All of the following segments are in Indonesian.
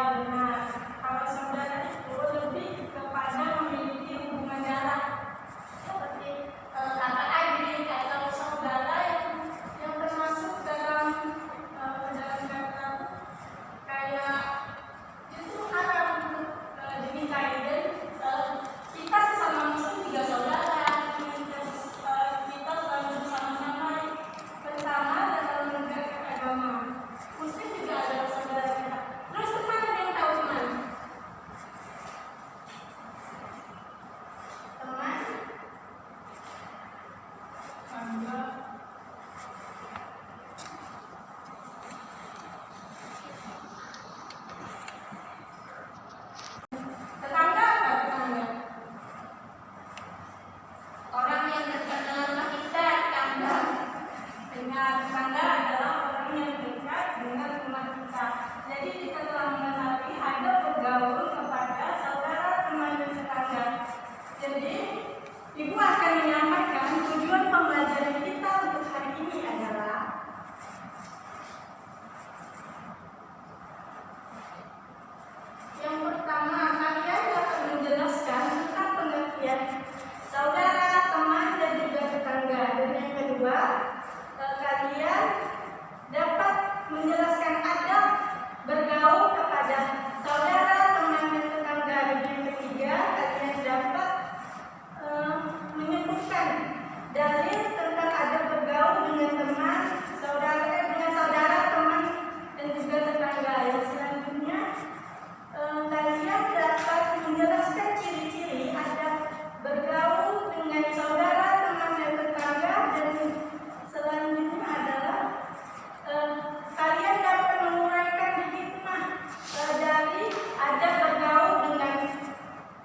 Ya benar. Kalau saudara itu lebih kepada memiliki hubungan darah, seperti kakak adik atau saudara yang termasuk dalam kata kayak itu haram untuk dinikahi. Dan kita sesama muslim tiga saudara, kita selalu bersama-sama bersama dalam menegakkan agama. Muslim juga adalah saudara kita. Terus teman, ada yang tahu teman? Tangga. Tetangga apa tetangga? Orang yang dekat dengan rumah kita, tetangga. Dengan tetangga adalah orang yang dekat dengan rumah kita. Jadi kita telah mengetahui ada bergaul kepada saudara, teman, dan tetangga. Jadi Ibu akan menyampaikan tujuan pembelajaran kita untuk hari ini adalah yang pertama, kalian dapat menjelaskan tentang pengertian saudara, teman, dan juga tetangga. Dan yang kedua, kalian dapat menjelaskan adab bergaul kepada saudara, teman, dan tetangga. Dan yang ketiga, kalian dapat menyebutkan dalil tentang adab bergaul dengan teman, dengan saudara, teman, dan juga tetangga. Yang selanjutnya, kalian dapat menjelaskan ciri-ciri adab bergaul dengan saudara, teman, dan tetangga. Dan selanjutnya adalah kalian dapat menguraikan hikmah dari adab bergaul dengan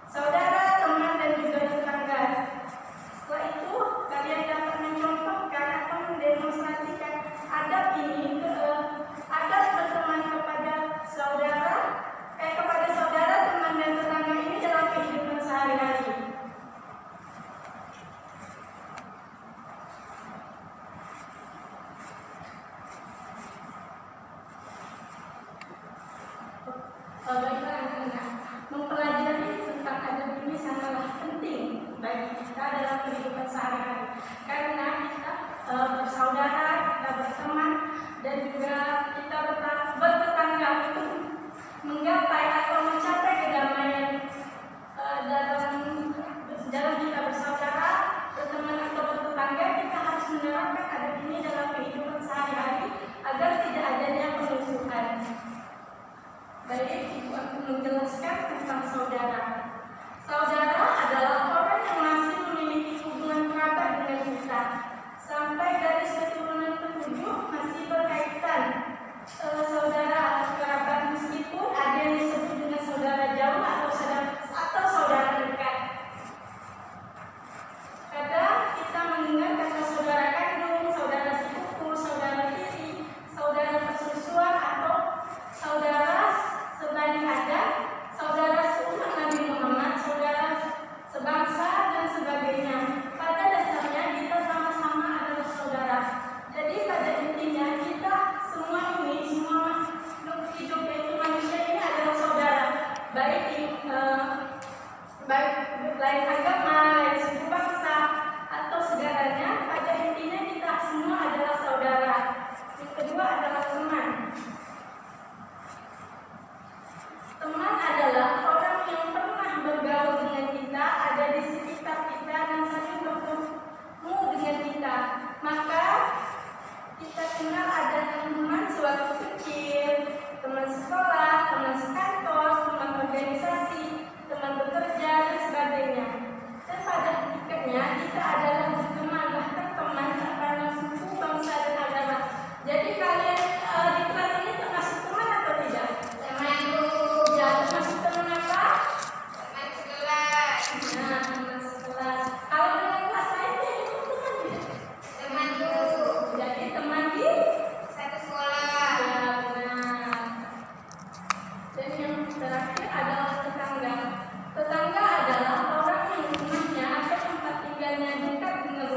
saudara, teman, dan juga tetangga. Setelah itu, kalian dapat mencontohkan atau mendemonstrasikan adab ini, adab berteman kepada saudara, teman, dan tetangga ini dalam kehidupan sehari-hari. Baiklah anak-anak, mempelajari tentang adab ini sangatlah penting bagi kita dalam kehidupan sehari-hari, karena kita bersaudara, kita berteman, dan juga kita bertetangga untuk menggapai atau mencapai kedamaian dalam kita bersaudara, berteman, atau bertetangga. Kita harus menerapkan adab ini dalam kehidupan sehari-hari agar tidak adanya pemusuhan. Baik, Ibu akan menjelaskan tentang saudara. Saudara adalah orang yang masih memiliki hubungan kerabat dengan kita. Sampai garis keturunan ke-7 masih berkaitan saudara kerabat, meskipun ada yang disebut dengan saudara jauh atau saudara dekat. Kadang kita mendengar kata saudara kandung, saudara sepupu, saudara tiri, saudara persusuan, atau saudara sebanding adat, saudara seumat Nabi Muhammad, saudara sebangsa, dan sebagainya. Pada dasarnya kita sama-sama adalah saudara. Jadi pada intinya kita semua makhluk hidup, yaitu manusia ini adalah saudara. Baik lain agama, lain suku bangsa, atau segalanya. Pada intinya kita semua adalah saudara. Yang kedua adalah teman. Teman adalah orang yang pernah bergaul dengan kita, ada di sekitar kita, dan saling bertemu dengan kita. Maka kita kenal ada teman sewaktu kecil, teman sekolah, teman sekantor, teman organisasi, teman bekerja, dan sebagainya. Dan pada hakikatnya kita adalah teman, bahkan teman tak pandang suku, bangsa, dan agama. Jadi kalian di kelas ini termasuk teman atau tidak? Teman. Ya, termasuk teman apa? Teman sekelas. Nah, teman sekelas. Kalau dengan kelas lainnya itu teman tidak? Teman dulu. Jadi teman di satu sekolah. Ya, benar. Dan yang terakhir adalah tetangga. Tetangga adalah orang yang rumahnya atau tempat tinggalnya dekat dengan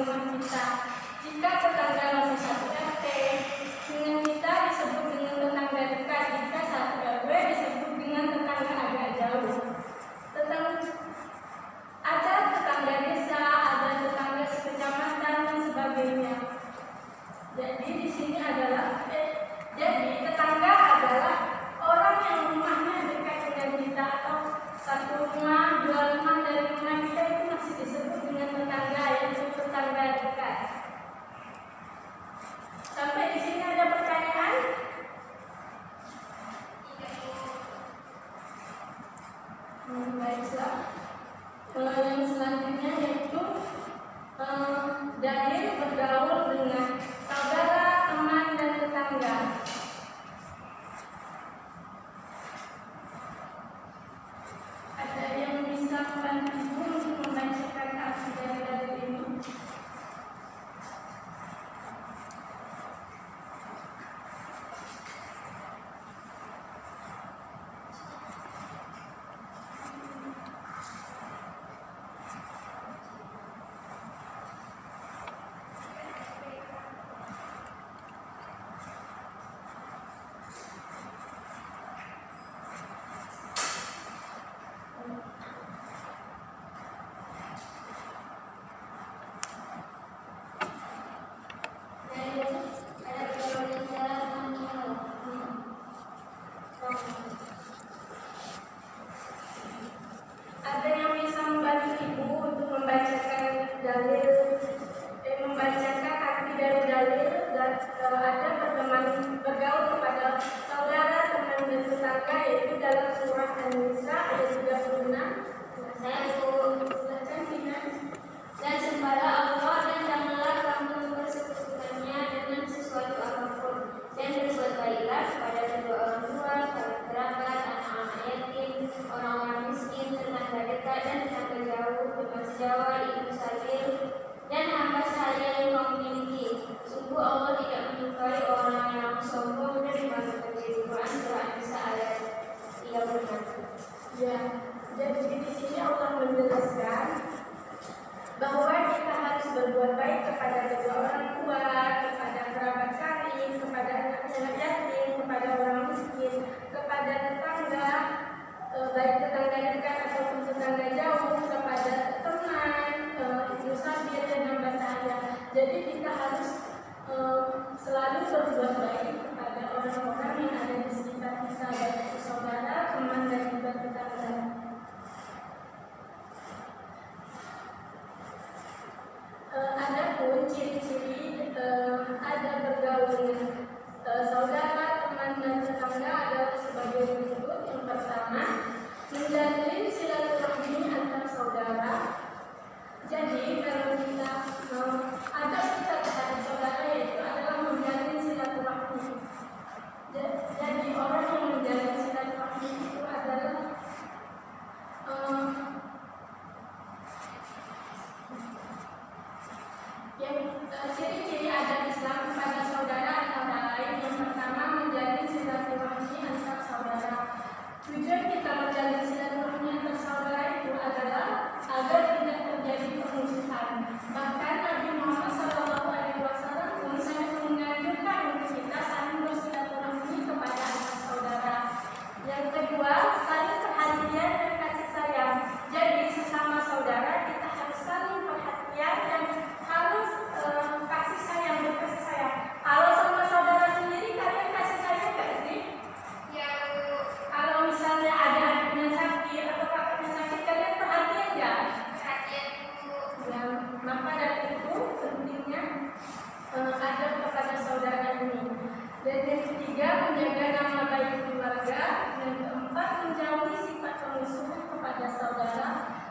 Dan yang ketiga, menjaga nama baik keluarga. Yang keempat, menjauhi sifat pemusuhan kepada saudara.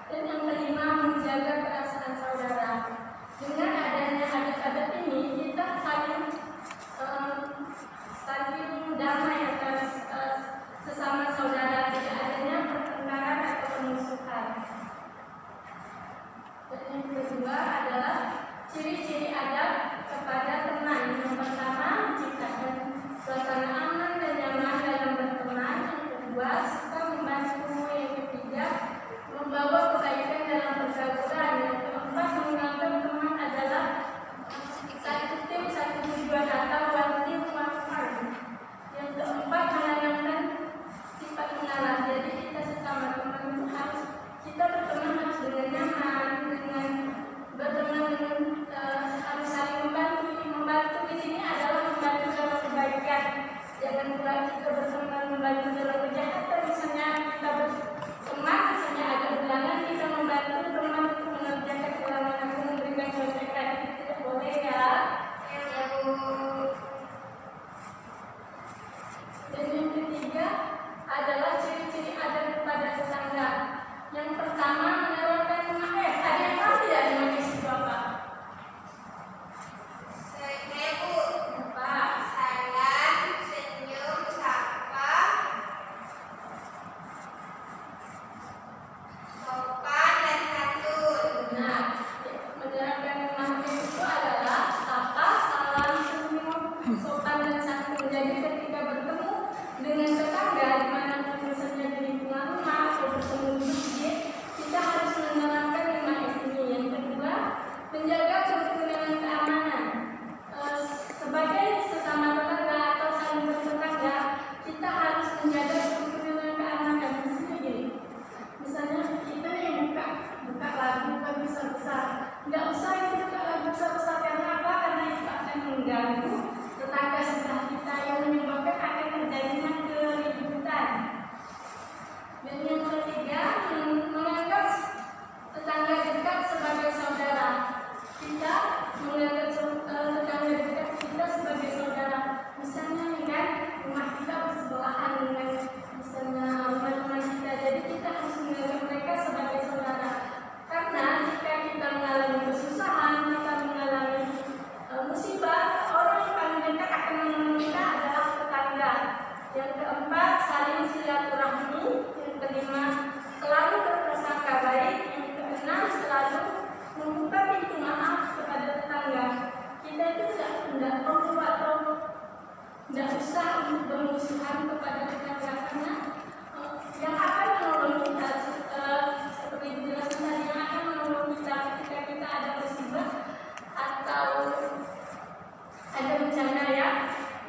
Dan yang kelima, menjaga perasaan saudara. Dengan adanya adat-adat ini, kita saling damai atas sesama saudara, tidak adanya pertengkaran atau pemusuhan. Dan yang kedua adalah ciri-ciri adab kepada teman. Yang pertama, menciptakan suasana aman dan nyaman dalam berteman. Yang kedua, suka membantu. Yang ketiga, membawa kebaikan dalam pergaulan. Yang keempat, menganggap teman adalah satu tim, satu tujuan atau one team, one farm. Yang keempat, menanamkan sifat mengalah. Jadi kita sesama teman itu harus kita berteman harus dengan nyaman, dengan berteman dengan harus saling membantu. Membantu di sini adalah membantu dalam kebaikan. Jangan pula kita berteman membantu dalam kejahatan. Misalnya kita berteman, misalnya ada ulangan, kita membantu teman untuk mengerjakan ulangan atau memberikan contekan. Itu tidak boleh ya. Dan yang ketiga adalah ciri-ciri adab kepada tetangga. Yang pertama, menerapkan 5S. Ada yang tahu tidak 5S itu apa? Saya Bu. Apa? Salam, senyum, sapa, sopan dan santun. Nah, menerapkan 5S itu adalah sapa, salam, senyum, sopan dan santun. Jadi ketika bertemu dengan tetangga dimanapun misalnya di lingkungan rumah atau bertemu di masjid, kita harus menerapkan 5S ini. Yang kedua, menjaga kerukunan dan keamanan. Sebagai sesama tetangga atau saling bertetangga, kita harus menjaga kerukunan dan keamanan. Misalnya gini, misalnya kita yang buka lagu bukan besar-besar, nggak usah itu buka lagu besar-besar. Karena apa? Karena itu akan mengganggu tetangga sebelah kita yang menyebabkan akan terjadinya keributan. Dan yang ketiga, menganggap tetangga dekat sebagai saudara. Kita menganggap tetangga dekat kita sebagai saudara. Misalnya nih kan, rumah kita bersebelahan dengan misalnya rumah teman kita. Jadi kita harus menganggap mereka sebagai saudara. Karena jika kita mengalami kesusahan, kita mengalami musibah, orang yang paling dekat akan menolong kita adalah tetangga. Yang keempat, saling silaturahmi. Yang kelima, selalu berprasangka baik. Yang keenam, selalu membuka pintu maaf kepada tetangga. Kita itu tidak perlu atau tidak usah untuk bermusuhan kepada tetangga, karena yang akan menolong kita seperti dijelaskan tadi, yang akan menolong kita ketika kita ada musibah atau ada bencana ya,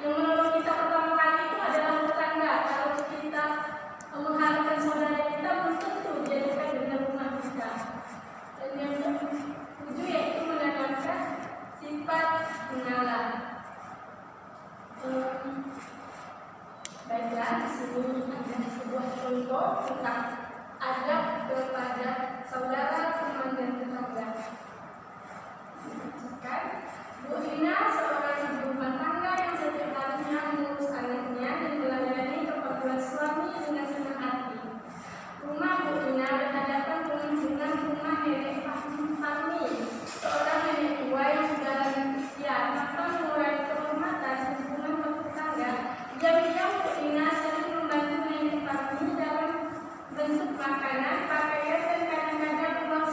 yang menolong kita pertama kali itu adalah tetangga. Kalau kita mengharapkan saudara kita, belum tentu dia dekat dengan rumah kita. Dan yang ketujuh yaitu menanamkan sifat mengalah. Baiklah, di sini ada sebuah contoh tentang adab kepada saudara, teman dan tetangga. Bu Ina seorang ibu rumah tangga yang setiap harinya mengurus anaknya dan melayani keperluan suami dengan senang hati. Rumah Bu Ina berhadapan dengan rumah nenek Fahmi, seorang nenek tua yang sudah lanjut usia. Maka mulai kehormatan hubungan bertetangga. Diam-diam Bu Ina sering membantu nenek Fahmi dalam bentuk makanan, pakaian dan kadang-kadang uang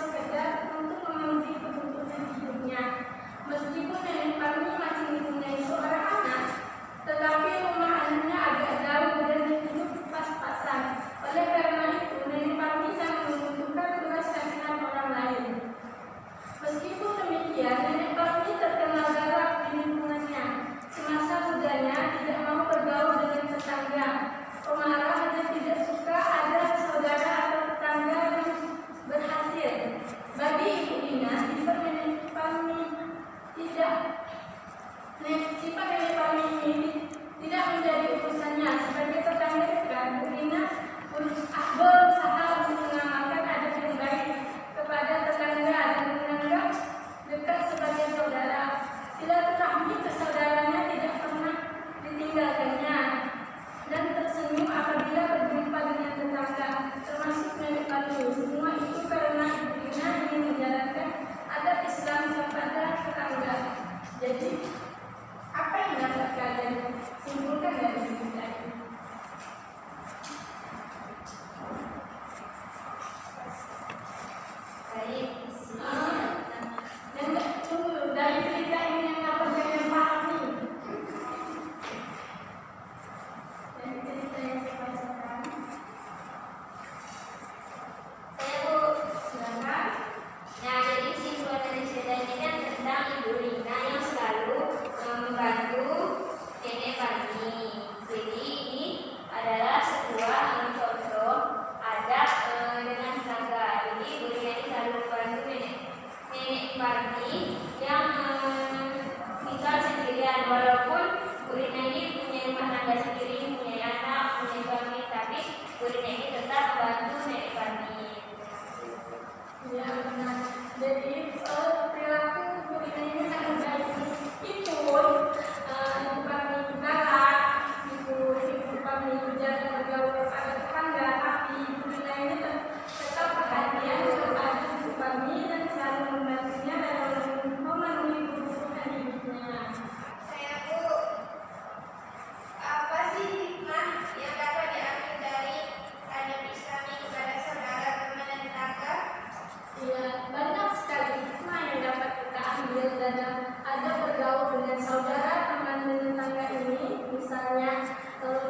misalnya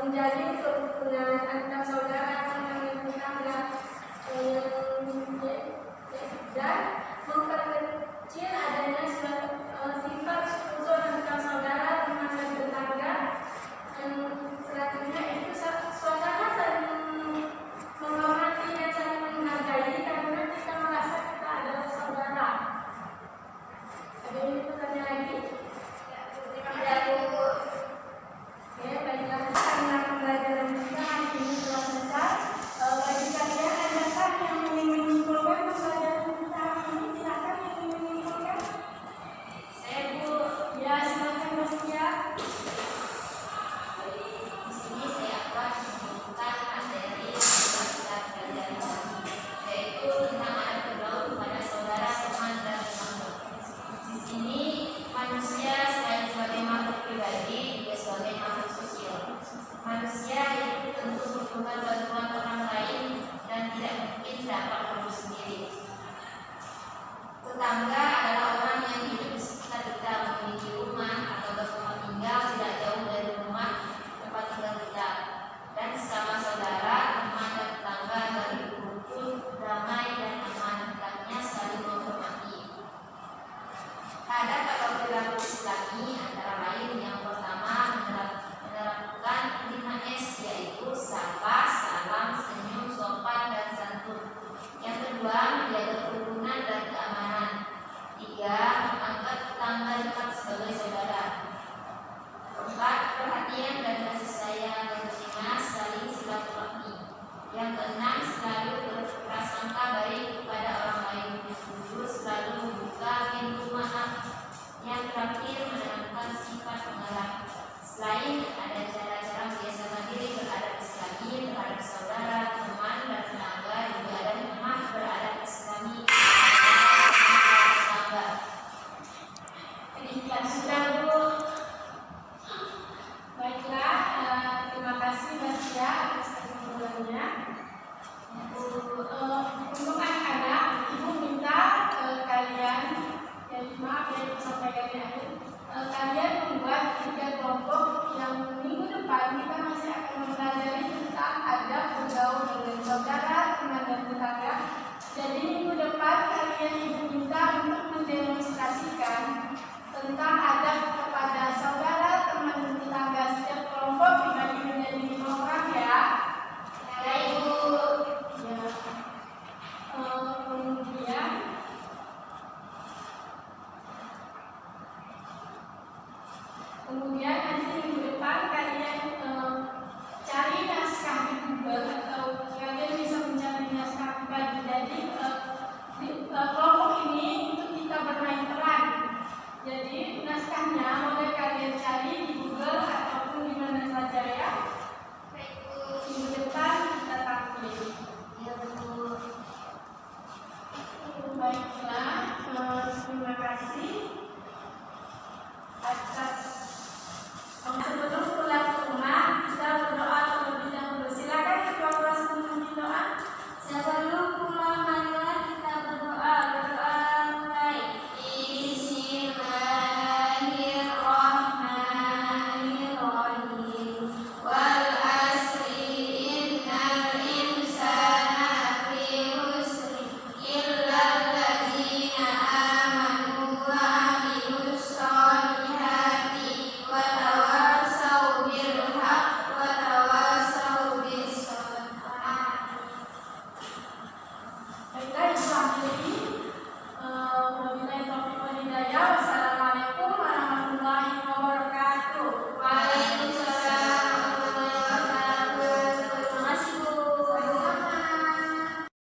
menjalin kerukunan antar saudara, teman, tetangga, dan memperkecil adanya sifat suzon antar saudara, teman, dan tetangga. Selanjutnya itu suasana saling menghormati dan saling menghargai karena kita merasa kita adalah saudara. Ada yang bertanya lagi? Tidak, Bu. Oke, baiklah, karena pembelajaran kita hari ini telah selesai. Bagi kalian, adakah yang ingin menyimpulkan pembelajaran kita hari ini? Silakan yang ingin menyimpulkan. Saya, Bu. Ya, silakan Mas Tia. Di sini saya akan menyimpulkan materi yang kita pelajari, yaitu tentang adab bergaul kepada saudara, teman, dan tetangga. Di sini manusia selain sebagai makhluk pribadi juga sebagai makhluk sosial. Manusia itu tentu membutuhkan bantuan orang lain dan tidak mungkin dapat hidup sendiri. Tetangga adalah orang yang hidup di sekitar kita, memiliki rumah atau tempat tinggal tidak jauh dari rumah tempat tinggal kita. Dan sesama saudara, teman, dan tetangga agar hidup rukun, damai, dan aman, hendaknya saling menghormati. Adab atau perilaku Islami antara lain yang pertama menerapkan 5S, yaitu sapa, salam, senyum, sopan, dan santun. Yang kedua, menjaga kerukunan dan keamanan. 3. Menganggap tetangga dekat sebagai saudara. 4. Perhatian dan kasih sayang. Yang kelima, saling silaturahmi. Yang keenam, selalu berprasangka baik kepada orang lain. 7. Selalu membuka pintu maaf. Yang terakhir, menanamkan sifat pengalah. Selain ada cara-cara membiasakan diri beradab Islami terhadap saudara, teman, dan tetangga, juga ada hikmah beradab Islami terhadap tetangga. Demikian sudah, Bu. Baiklah, terima kasih Mas Tia atas kesimpulannya. Untuk anak-anak, Ibu minta kalian, maaf ya Ibu sampaikan di akhir, kalian membuat 3 kelompok yang minggu depan kita masih akan mempelajari tentang adab bergaul dengan saudara, teman, dan tetangga. Jadi minggu depan kalian Ibu minta untuk mendemonstrasikan tentang adab